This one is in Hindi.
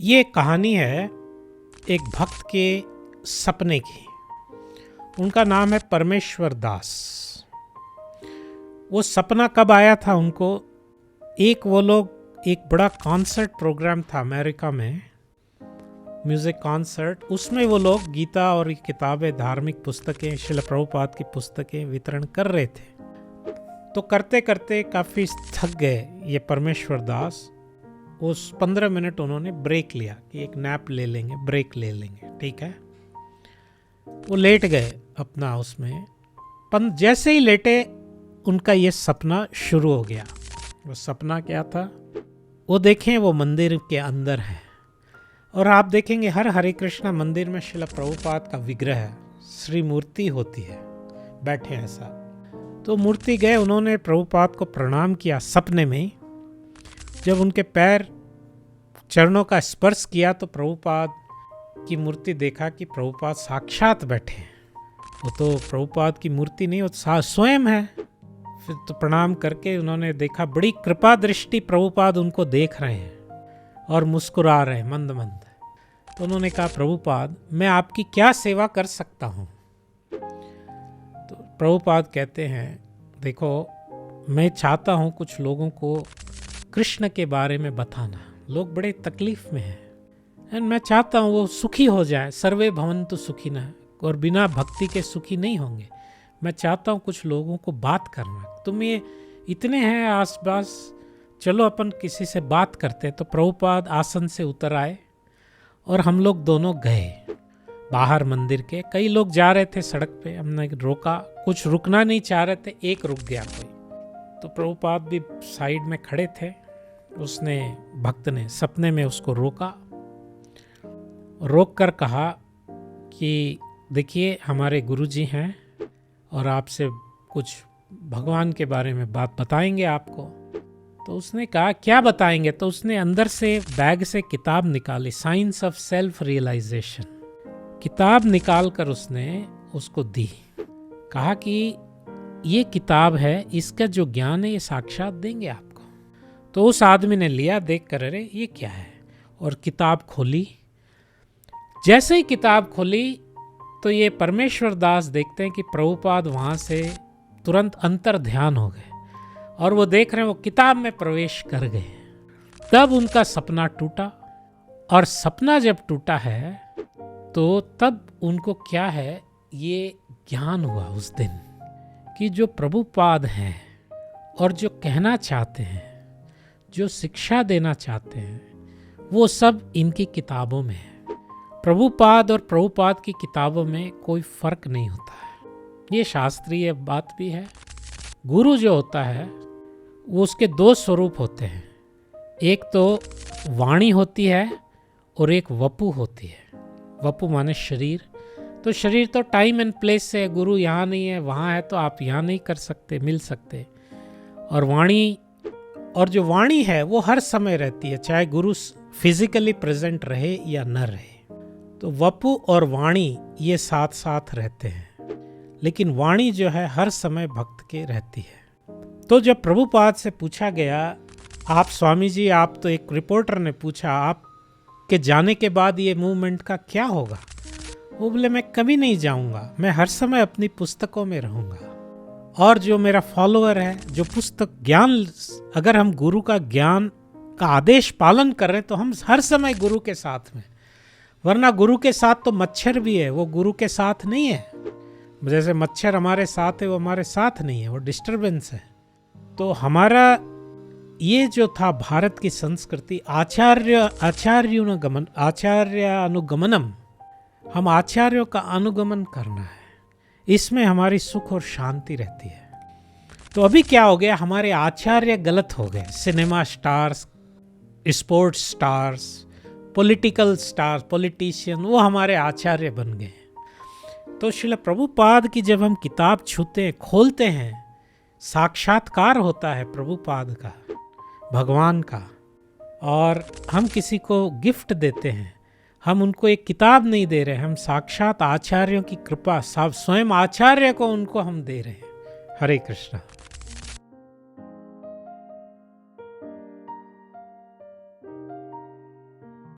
ये कहानी है एक भक्त के सपने की। उनका नाम है परमेश्वर दास। वो सपना कब आया था उनको, एक बड़ा कॉन्सर्ट प्रोग्राम था अमेरिका में, म्यूजिक कॉन्सर्ट। उसमें वो लोग गीता और किताबें, धार्मिक पुस्तकें, श्रील प्रभुपाद की पुस्तकें वितरण कर रहे थे। तो करते करते काफ़ी थक गए ये परमेश्वर दास। उस 15 मिनट उन्होंने ब्रेक लिया कि एक नैप ले लेंगे, ब्रेक ले लेंगे, ठीक है। वो लेट गए अपना उसमें। जैसे ही लेटे उनका ये सपना शुरू हो गया। वो सपना क्या था, वो देखें वो मंदिर के अंदर है और आप देखेंगे हर हरे कृष्णा मंदिर में श्रील प्रभुपाद का विग्रह है, श्री मूर्ति होती है, बैठे हैं ऐसा। तो मूर्ति गए, उन्होंने प्रभुपाद को प्रणाम किया सपने में ही। जब उनके पैर चरणों का स्पर्श किया तो प्रभुपाद की मूर्ति देखा कि प्रभुपाद साक्षात बैठे हैं। वो तो प्रभुपाद की मूर्ति नहीं, वो स्वयं है। फिर तो प्रणाम करके उन्होंने देखा, बड़ी कृपा दृष्टि प्रभुपाद उनको देख रहे हैं और मुस्कुरा रहे हैं मंद मंद। तो उन्होंने कहा, प्रभुपाद मैं आपकी क्या सेवा कर सकता हूँ। तो प्रभुपाद कहते हैं, देखो मैं चाहता हूँ कुछ लोगों को कृष्ण के बारे में बताना। लोग बड़े तकलीफ में हैं एंड मैं चाहता हूँ वो सुखी हो जाए। सर्वे भवन्तु सुखिनः, और बिना भक्ति के सुखी नहीं होंगे। मैं चाहता हूँ कुछ लोगों को बात करना। तुम ये इतने हैं आसपास, चलो अपन किसी से बात करते। तो प्रभुपाद आसन से उतर आए और हम लोग दोनों गए बाहर मंदिर के। कई लोग जा रहे थे सड़क पे, हमने रोका। कुछ रुकना नहीं चाह रहे थे, एक रुक गया कोई। तो प्रभुपाद भी साइड में खड़े थे। उसने, भक्त ने सपने में उसको रोका, रोक कर कहा कि देखिए हमारे गुरुजी हैं और आपसे कुछ भगवान के बारे में बात बताएंगे आपको। तो उसने कहा, क्या बताएंगे। तो उसने अंदर से बैग से किताब निकाली, साइंस ऑफ सेल्फ रियलाइजेशन। किताब निकाल कर उसने उसको दी, कहा कि ये किताब है, इसका जो ज्ञान है ये साक्षात देंगे आपको। तो उस आदमी ने लिया, देख कर अरे ये क्या है, और किताब खोली। जैसे ही किताब खोली तो ये परमेश्वर दास देखते हैं कि प्रभुपाद वहाँ से तुरंत अंतर ध्यान हो गए और वो देख रहे हैं वो किताब में प्रवेश कर गए। तब उनका सपना टूटा, और सपना जब टूटा है तो तब उनको क्या है, ये ज्ञान हुआ उस दिन कि जो प्रभुपाद हैं और जो कहना चाहते हैं, जो शिक्षा देना चाहते हैं, वो सब इनकी किताबों में है। प्रभुपाद और प्रभुपाद की किताबों में कोई फर्क नहीं होता है। ये शास्त्रीय बात भी है। गुरु जो होता है वो उसके दो स्वरूप होते हैं, एक तो वाणी होती है और एक वपु होती है। वपु माने शरीर। तो शरीर तो टाइम एंड प्लेस से है, गुरु यहाँ नहीं है वहाँ है, तो आप यहाँ नहीं कर सकते, मिल सकते। और वाणी, और जो वाणी है वो हर समय रहती है, चाहे गुरु फिजिकली प्रेजेंट रहे या न रहे। तो वपु और वाणी ये साथ साथ रहते हैं, लेकिन वाणी जो है हर समय भक्त के रहती है। तो जब प्रभुपाद से पूछा गया, आप स्वामी जी, आप तो एक रिपोर्टर ने पूछा आपके जाने के बाद ये मूवमेंट का क्या होगा। वो बोले, मैं कभी नहीं जाऊंगा, मैं हर समय अपनी पुस्तकों में रहूंगा। और जो मेरा फॉलोअर है, जो पुस्तक ज्ञान, अगर हम गुरु का ज्ञान का आदेश पालन कर रहे हैं तो हम हर समय गुरु के साथ में। वरना गुरु के साथ तो मच्छर भी है, वो गुरु के साथ नहीं है। जैसे मच्छर हमारे साथ है, वो हमारे साथ नहीं है, वो डिस्टरबेंस है। तो हमारा ये जो था भारत की संस्कृति, आचार्य अनुगमनम, हम आचार्यों का अनुगमन करना है, इसमें हमारी सुख और शांति रहती है। तो अभी क्या हो गया, हमारे आचार्य गलत हो गए। Cinema stars, sports stars, political stars, politician, वो हमारे आचार्य बन गए। तो श्रील प्रभुपाद की जब हम किताब छूते हैं, खोलते हैं, साक्षात्कार होता है प्रभुपाद का, भगवान का। और हम किसी को गिफ्ट देते हैं, हम उनको एक किताब नहीं दे रहे, हम साक्षात आचार्यों की कृपा, स्वयं आचार्य को उनको हम दे रहे हैं। हरे कृष्णा।